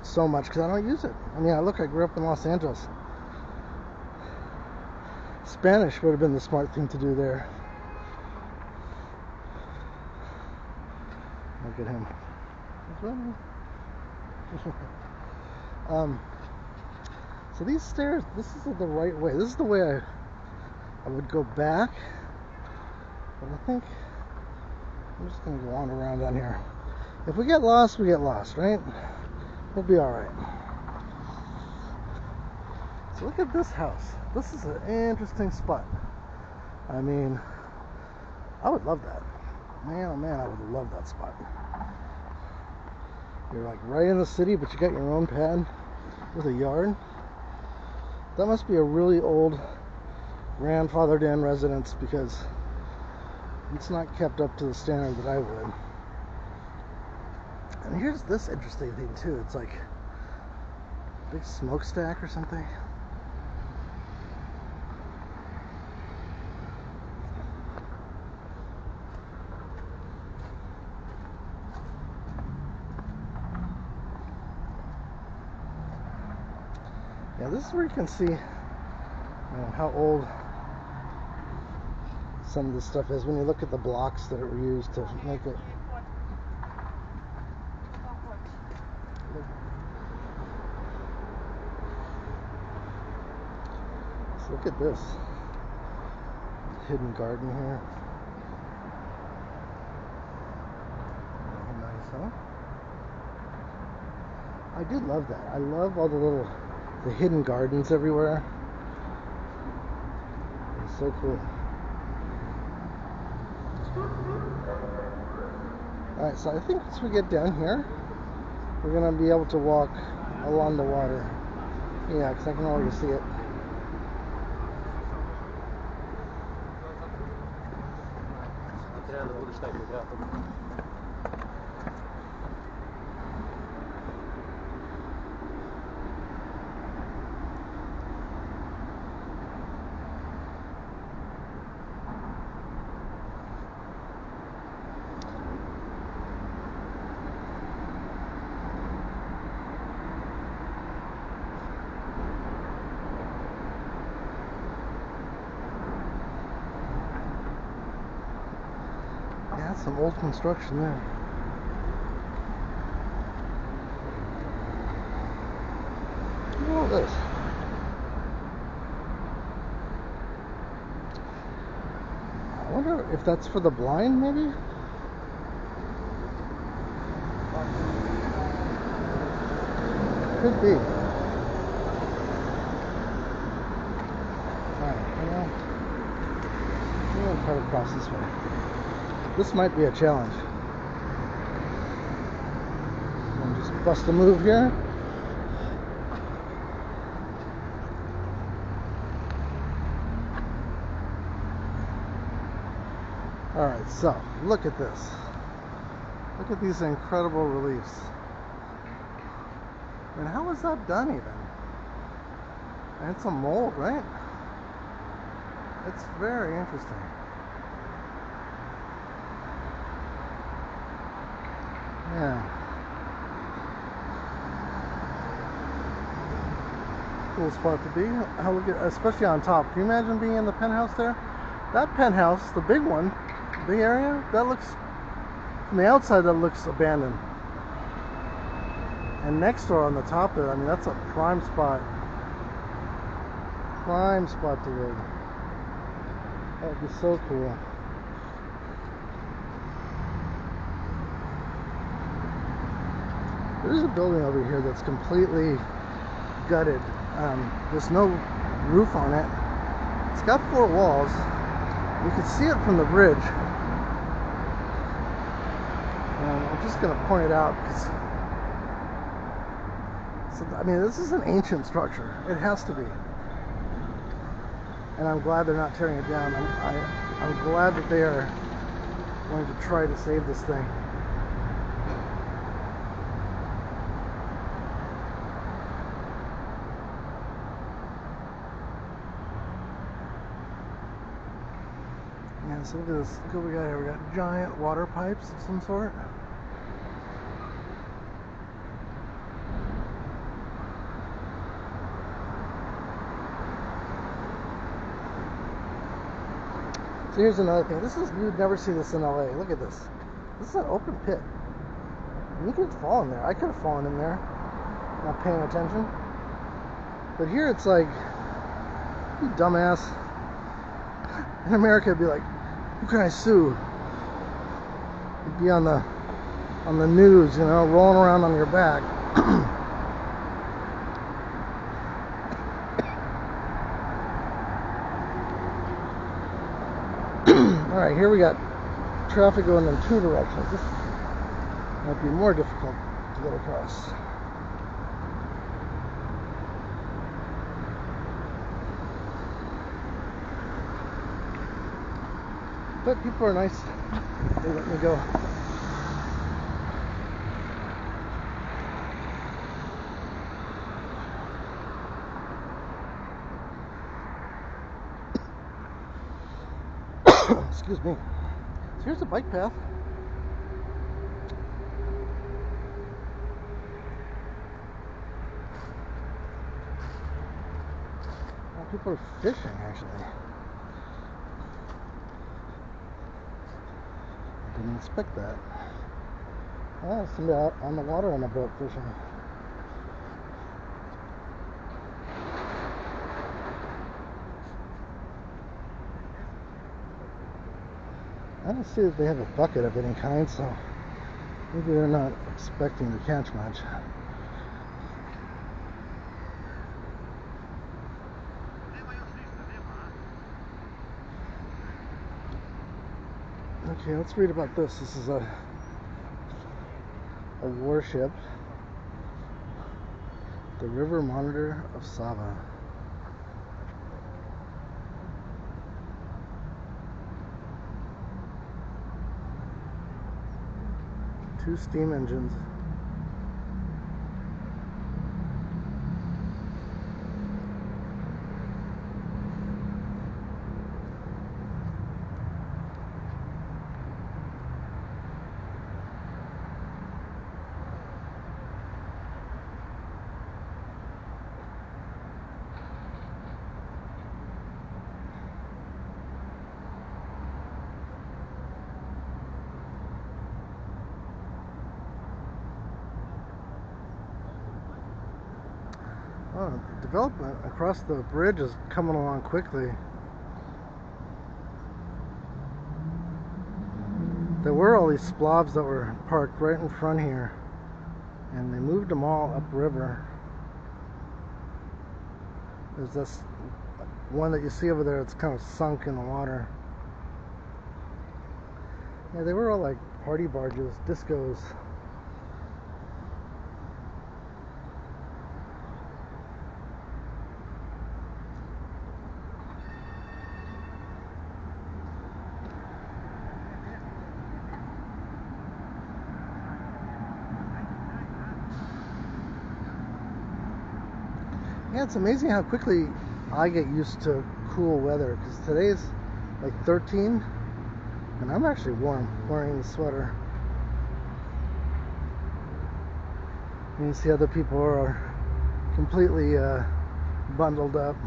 so much because I don't use it. I mean, I grew up in Los Angeles. Spanish would have been the smart thing to do there. Look at him. He's running. So these stairs, this isn't the right way. This is the way I would go back. But I think I'm just going to go on around down here. If we get lost, we get lost, right? We'll be alright. So look at this house. This is an interesting spot. I mean, I would love that. Man, oh man, I would love that spot. You're like right in the city, but you got your own pad with a yard. That must be a really old, grandfathered in residence because it's not kept up to the standard that I would. And here's this interesting thing too. It's like a big smokestack or something. Yeah, this is where you can see, how old some of this stuff is when you look at the blocks that were used to make it. Let's look at this hidden garden here. Nice, huh? I do love that. I love all the hidden gardens everywhere. It's so cool. Alright, so I think once we get down here, we're going to be able to walk along the water. Yeah, because I can already see it. Yeah, some old construction there. Look at all this. I wonder if that's for the blind, maybe? Could be. Alright, I'm going to try to cross this way. This might be a challenge. And just bust a move here. Alright, so look at this. Look at these incredible reliefs. I mean, how was that done even? And it's a mold, right? It's very interesting. Yeah. Cool spot to be. How look at, especially on top. Can you imagine being in the penthouse there? That penthouse, the big one, big area, that looks, from the outside, that looks abandoned. And next door on the top there, I mean, that's a prime spot. Prime spot to live. That would be so cool. There's a building over here that's completely gutted. There's no roof on it. It's got 4 walls. You can see it from the bridge. I'm just going to point it out because, I mean, this is an ancient structure. It has to be. And I'm glad they're not tearing it down. I'm glad that they are going to try to save this thing. Yeah, so look at this. Look what we got here. We got giant water pipes of some sort. So here's another thing. You'd never see this in LA. Look at this. This is an open pit. You could fall in there. I could have fallen in there, not paying attention. But here it's like, you dumbass. In America, it'd be like, who can I sue? You'd be on the news, you know, rolling around on your back. All right, here we got traffic going in two directions. This might be more difficult to get across. But people are nice. They let me go. Excuse me. So here's a bike path. Well, people are fishing, actually. Didn't expect that. Oh, somebody out on the water on a boat fishing. I don't see that they have a bucket of any kind, so maybe they're not expecting to catch much. Okay, let's read about this. This is a warship, the River Monitor of Sava. Two steam engines. Oh, development across the bridge is coming along quickly. There were all these splavs that were parked right in front here, and they moved them all upriver. There's this one that you see over there, it's kind of sunk in the water. Yeah, they were all like party barges, discos. Yeah, it's amazing how quickly I get used to cool weather, because today's like 13 and I'm actually warm wearing the sweater. And you see other people are completely bundled up.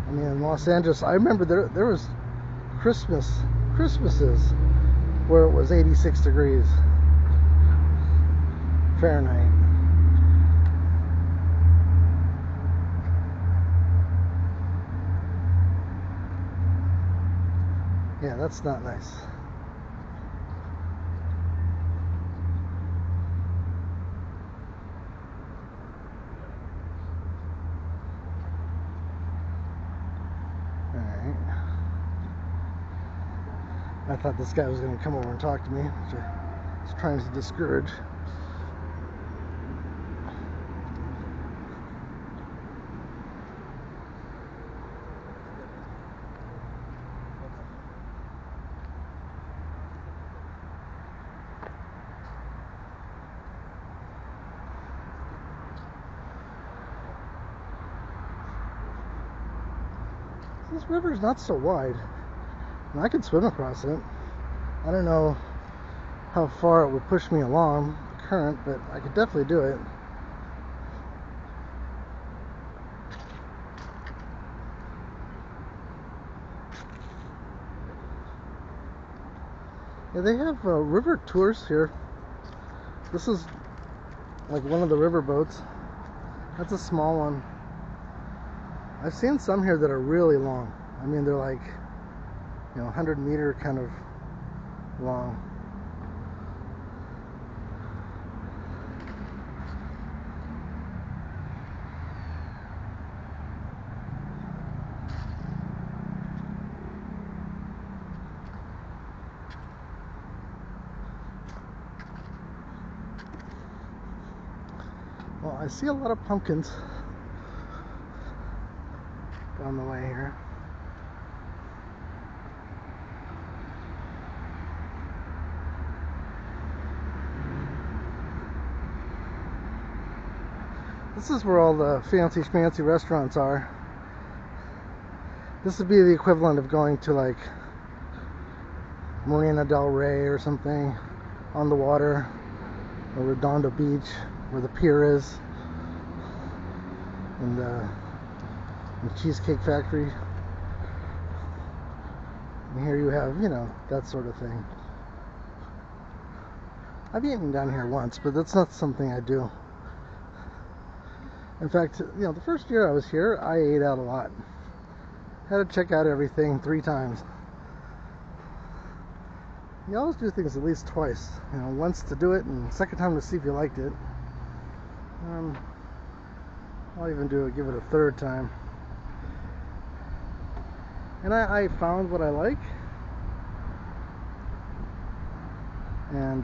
I mean, in Los Angeles, I remember there was Christmases where it was 86 degrees Fahrenheit. Yeah, that's not nice. Alright. I thought this guy was going to come over and talk to me, which I was trying to discourage. This river's not so wide, and I could swim across it. I don't know how far it would push me along the current, but I could definitely do it. Yeah, they have river tours here. This is like one of the river boats. That's a small one. I've seen some here that are really long. I mean, they're like, 100-meter kind of long. Well, I see a lot of pumpkins down the way here. This is where all the fancy schmancy restaurants are. This would be the equivalent of going to like Marina del Rey or something on the water, or Redondo Beach where the pier is, and the Cheesecake Factory. And here you have, that sort of thing. I've eaten down here once, but that's not something I do. In fact, the first year I was here, I ate out a lot. Had to check out everything 3 times. You always do things at least twice. Once to do it, and second time to see if you liked it. I'll even give it a 3rd time. And I found what I like. And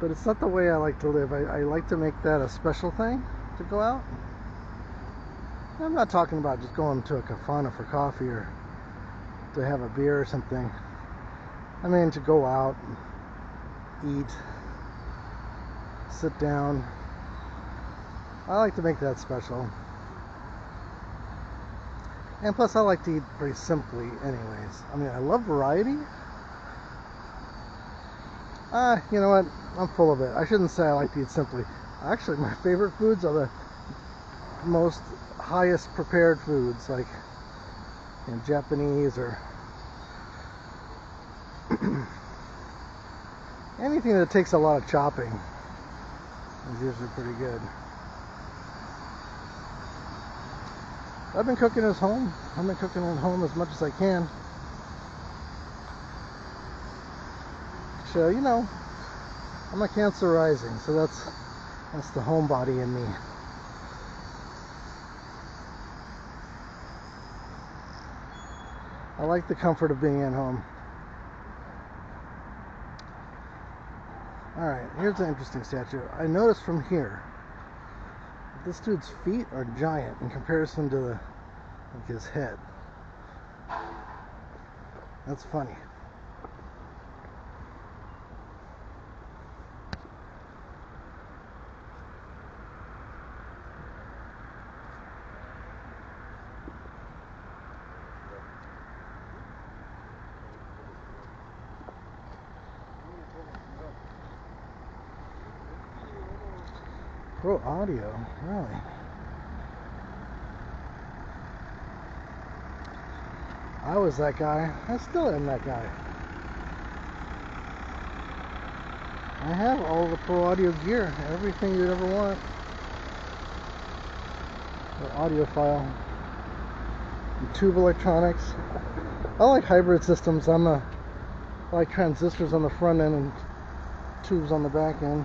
but it's not the way I like to live. I like to make that a special thing to go out. I'm not talking about just going to a Cafana for coffee or to have a beer or something. I mean to go out, eat, sit down. I like to make that special. And plus I like to eat pretty simply anyways. I mean, I love variety. You know what? I'm full of it. I shouldn't say I like to eat simply. Actually, my favorite foods are the most highest prepared foods, like Japanese or anything that takes a lot of chopping is usually pretty good. I've been cooking at home. I've been cooking at home as much as I can. So, I'm a Cancer rising, so that's the homebody in me. I like the comfort of being at home. Alright, here's an interesting statue. I noticed from here that this dude's feet are giant in comparison to his head. That's funny. Pro audio, really? I was that guy. I still am that guy. I have all the pro audio gear, everything you'd ever want. The audiophile, and tube electronics. I like hybrid systems. I like transistors on the front end and tubes on the back end.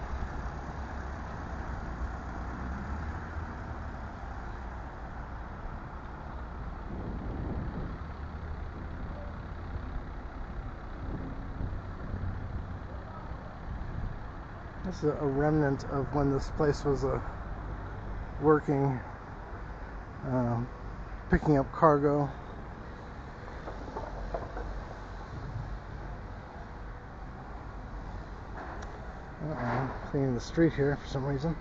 This is a remnant of when this place was working, picking up cargo. Cleaning the street here for some reason.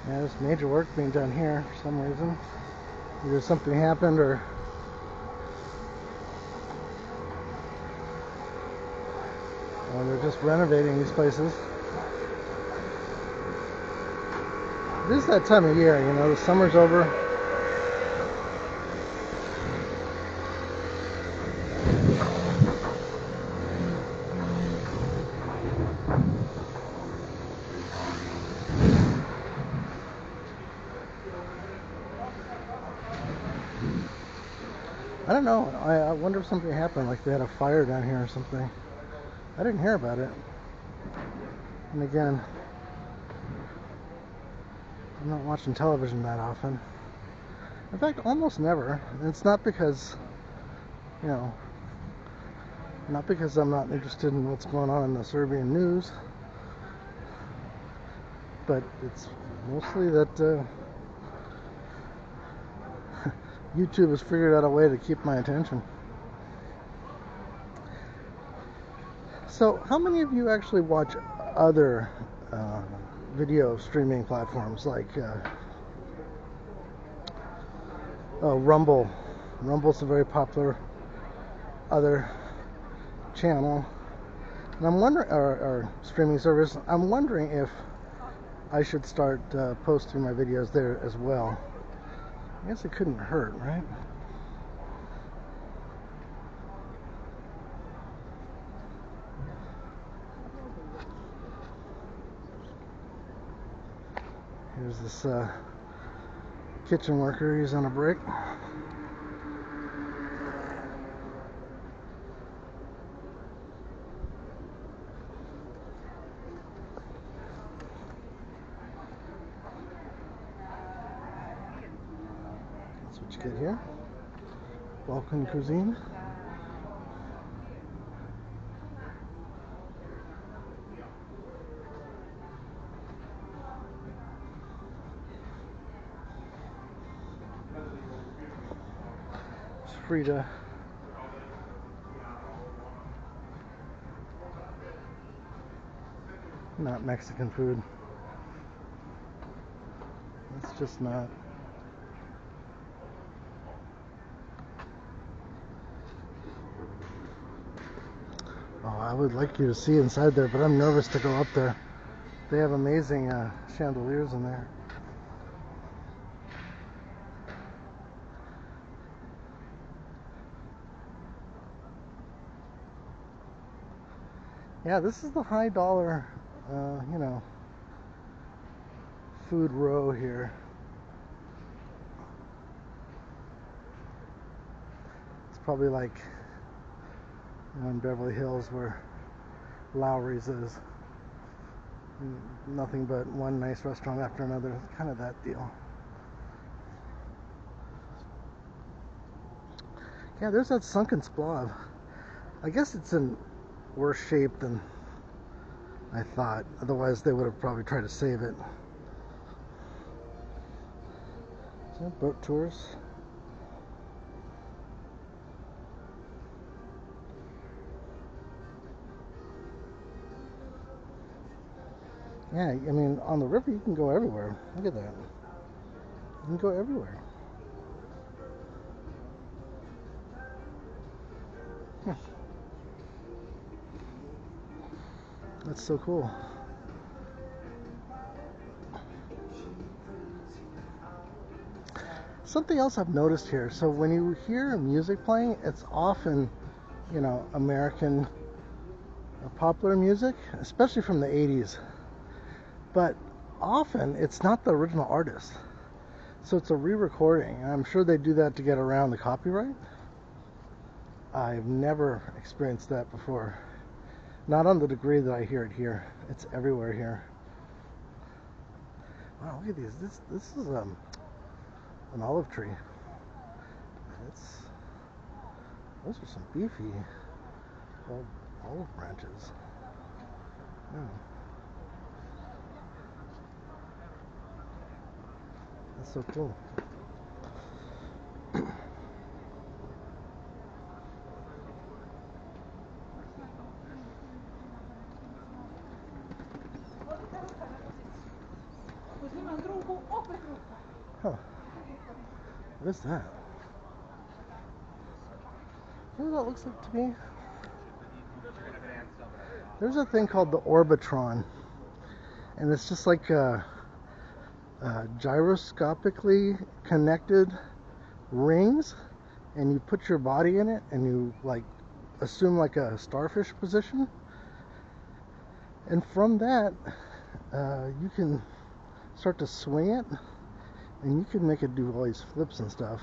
Yeah, there's major work being done here for some reason. Either something happened or they're just renovating these places. This is that time of year, you know, the summer's over. I don't know. I wonder if something happened, like they had a fire down here or something. I didn't hear about it. And again, I'm not watching television that often. In fact, almost never. And it's not because, you know, not because I'm not interested in what's going on in the Serbian news, but it's mostly that YouTube has figured out a way to keep my attention. So, how many of you actually watch other video streaming platforms like Rumble? Rumble's a very popular other channel, and I'm wondering, or streaming service. I'm wondering if I should start posting my videos there as well. I guess it couldn't hurt, right? Here's this kitchen worker. He's on a break. That's what you get here. Balkan cuisine. It's Frida. Not Mexican food. It's just not. Oh, I would like you to see inside there, but I'm nervous to go up there. They have amazing chandeliers in there. Yeah, this is the high dollar, you know, food row here. It's probably like, you know, in Beverly Hills where Lowry's is. Nothing but one nice restaurant after another. It's kind of that deal. Yeah, there's that sunken splav. I guess it's in worse shape than I thought. Otherwise, they would have probably tried to save it. So, boat tours. Yeah, I mean, on the river you can go everywhere. Look at that. You can go everywhere. Huh. That's so cool. Something else I've noticed here. So when you hear music playing, it's often, you know, American popular music, especially from the 80s. But often it's not the original artist. So it's a re-recording. And I'm sure they do that to get around the copyright. I've never experienced that before. Not on the degree that I hear it here. It's everywhere here. Wow, look at these. This is an olive tree. Those are some beefy old olive branches. Yeah. That's so cool. Huh. What is that? You know what that looks like to me? There's a thing called the Orbitron. And it's just like a gyroscopically connected rings, and you put your body in it and you like assume like a starfish position, and from that you can start to swing it and you can make it do all these flips and stuff.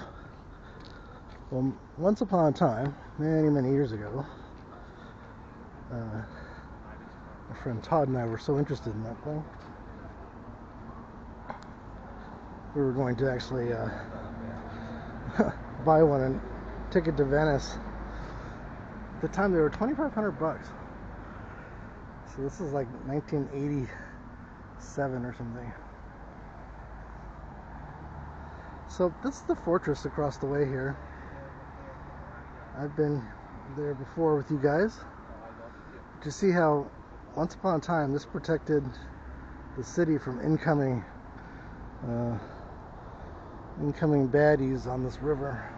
Well, once upon a time, many years ago, my friend Todd and I were so interested in that thing, we were going to actually buy one and take it to Venice. At the time they were $2,500. So this is like 1987 or something. So this is the fortress across the way here. I've been there before with you guys. But you see how once upon a time this protected the city from incoming baddies on this river.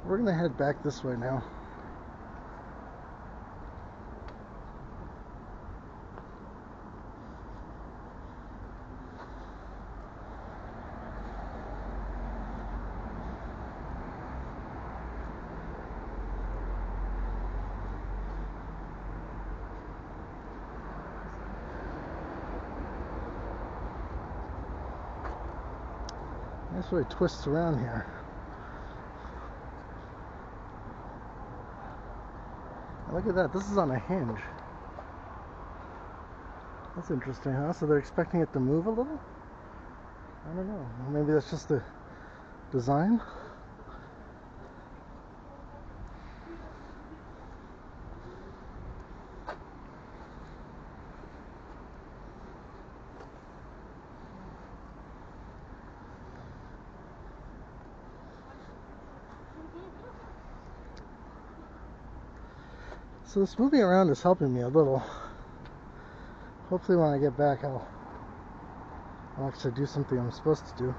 We're gonna head back this way now. This way it twists around here. Look at that, this is on a hinge. That's interesting, huh? So they're expecting it to move a little? I don't know. Maybe that's just the design? So this moving around is helping me a little. Hopefully when I get back I'll actually do something I'm supposed to do.